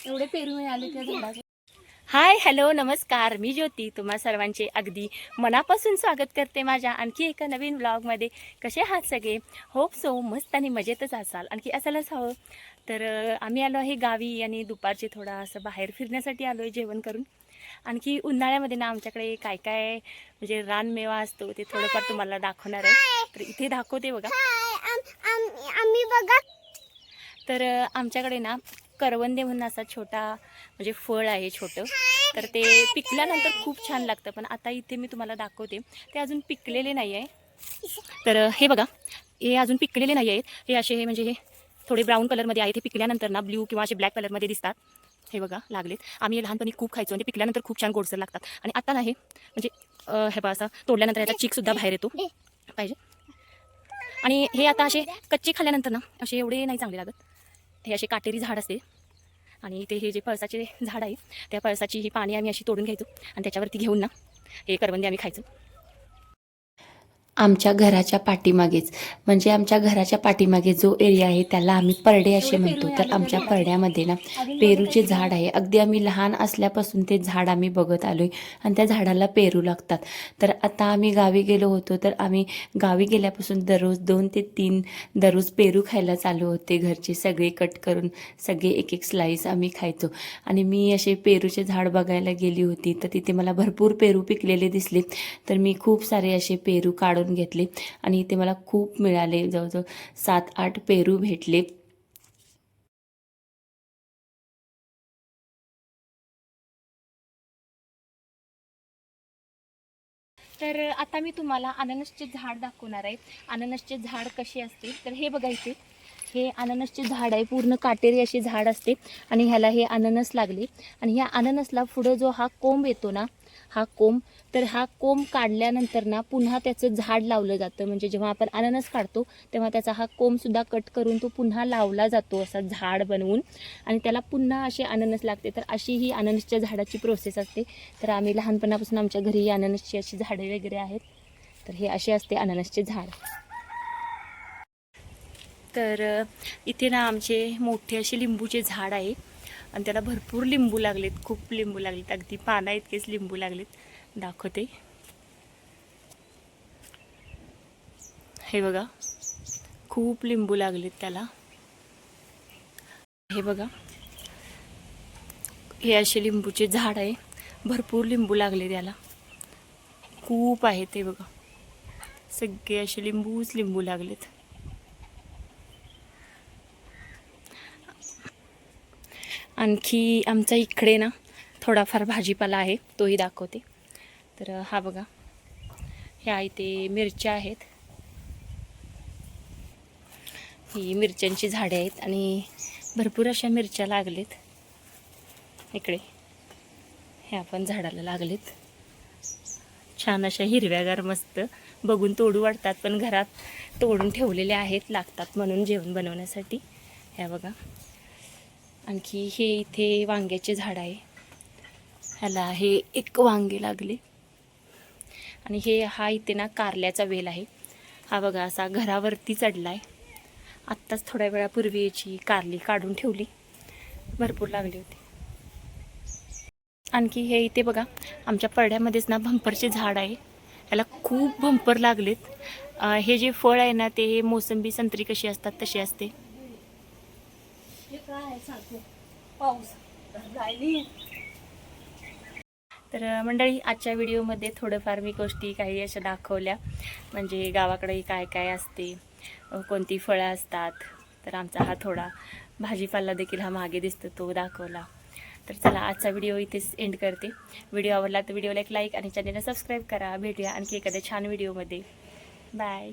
एवढे पेरू मिळाले त्या झाडाचे. हाय हॅलो नमस्कार, मी ज्योती तुम्हा सर्वांचे अगदी मनापासून स्वागत करते माझ्या आणखी एका नवीन ब्लॉगमध्ये. कसे आहात सगळे? होप सो मस्त आणि मजेतच असाल, आणखी असायलाच हवं. तर आम्ही आलो आहे गावी आणि दुपारचे थोडा असं बाहेर फिरण्यासाठी आलो आहे जेवण करून. आणखी उन्हाळ्यामध्ये ना आमच्याकडे काय काय म्हणजे रानमेवा असतो ते थोडंफार तुम्हाला दाखवणार आहे. तर इथे दाखवते बघा. आम्ही बघा. तर आमच्याकडे ना करवंदे म्हणून असा छोटा म्हणजे फळ आहे छोटं. तर ते पिकल्यानंतर खूप छान लागतं, पण आता इथे मी तुम्हाला दाखवते ते अजून पिकलेले नाही आहे. तर हे बघा, हे अजून पिकलेले नाही आहेत. हे असे म्हणजे हे थोडे ब्राऊन कलरमध्ये आहेत. हे पिकल्यानंतर ना ब्ल्यू किंवा असे ब्लॅक कलरमध्ये दिसतात. हे बघा लागलेत. आम्ही हे लहानपणी खूप खायचो आणि पिकल्यानंतर खूप छान गोडसर लागतात. आणि आता नाही म्हणजे हे बघा असं तोडल्यानंतर याचा चीकसुद्धा बाहेर येतो पाहिजे. आणि हे आता असे कच्चे खाल्ल्यानंतर ना असे एवढे नाही चांगले लागत. हे असे काटेरी झाड असते आणि इथे हे जे पळसाचे झाड आहे त्या पळसाची ही पाणी आम्ही अशी तोडून घ्यायचो आणि त्याच्यावरती घेऊन ना हे करवंदे आम्ही खायचो. आमच्या घराच्या पाठीमागेच म्हणजे आमच्या घराच्या पाठीमागे जो एरिया आहे त्याला आम्ही परडे असे एवढे पेरू म्हणतो. तर मिळाले त्या आमच्या झाडाचे. परड्यामध्ये ना अजून बघत पेरूचे आहे झाड आहे. अगदी आम्ही लहान असल्यापासून ते झाड आम्ही बघत आलोय आणि त्या झाडाला पेरू लागतात. तर आता आम्ही गावी गेलो होतो, तर आम्ही गावी गेल्यापासून दररोज 2 ते 3 दररोज पेरू खायला चालू होते. घरचे सगळे कट करून सगळे एक एक स्लाईस आम्ही खायचो. आणि मी असे पेरूचे झाड बघायला गेली होती, तर तिथे मला भरपूर पेरू पिकलेले दिसले. तर मी खूप सारे असे पेरू काढून घेतले आणि इथे मला खूप मिळाले. जवळजवळ 7-8 पेरू भेटले. तर आता मी तुम्हाला अननसचे झाड दाखवणार आहे. अननसचे झाड कसे असते तर हे बघा, इथे हे अननसचे झाड आहे. पूर्ण काटेरी असे झाड असते आणि ह्याला हे अननस लागले. आणि ह्या अननसला पुढं जो हा कोंब येतो ना, हा कोंब, तर हा कोंब काढल्यानंतर ना पुन्हा त्याचं झाड लावलं जातं. म्हणजे जेव्हा आपण अननस काढतो तेव्हा त्याचा हा कोंबसुद्धा कट करून तो पुन्हा लावला जातो असा झाड बनवून, आणि त्याला पुन्हा असे अननस लागते. तर अशी ही अननसच्या झाडाची प्रोसेस असते. तर आम्ही लहानपणापासून आमच्या घरी अननसची अशी झाडे वगैरे आहेत. तर हे असे असते अननसचे झाड. तर इथे ना आमचे मोठे असे लिंबूचे झाड आहे आणि त्याला भरपूर लिंबू लागलेत, खूप लिंबू लागलेत, अगदी पाना इतकेच लिंबू लागलेत. दाखवते, हे बघा खूप लिंबू लागलेत त्याला. हे बघा, हे असे लिंबूचे झाड आहे, भरपूर लिंबू लागले त्याला, खूप आहेत. ते बघा सगळे असे लिंबूच लिंबू लागलेत. आणखी आमच्या इकडे ना थोडाफार भाजीपाला आहे, तोही दाखवते. तर हा बघा, ह्या इथे मिरच्या आहेत. ही मिरच्यांची झाडे आहेत आणि भरपूर अशा मिरच्या लागलेत इकडे. ह्या पण झाडाला लागलेत, छान अशा हिरव्यागार, मस्त बघून तोडू वाटतात, पण घरात तोडून ठेवलेले आहेत, लागतात म्हणून जेवण बनवण्यासाठी. ह्या बघा, आणखी हे इथे वांग्याचे झाड आहे. ह्याला हे एक वांगे लागले. आणि हे हा इथे ना कारल्याचा वेल आहे. हा बघा असा घरावरती चढलाय. आत्ताच थोड्या वेळापूर्वी याची कारली काढून ठेवली, भरपूर लागली होती. आणखी हे इथे बघा, आमच्या परड्यामध्येच ना भंपरचे झाड आहे. ह्याला खूप भंपर लागलेत. हे जे फळ आहे ना ते मोसंबी संत्री कशी असतात तशी असते. तर मंडळी, आजच्या व्हिडिओमध्ये थोडंफार मी गोष्टी काही अशा दाखवल्या, म्हणजे गावाकडे काय काय असते, कोणती फळं असतात. तर आमचा हा थोडा भाजीपाला देखील हा मागे दिसतो तो दाखवला. तर चला, आजचा व्हिडिओ इथेच एंड करते. व्हिडिओ आवडला तर व्हिडिओला एक लाईक आणि चॅनलला सबस्क्राईब करा. भेटूया आणखी एखाद्या छान व्हिडिओमध्ये. बाय.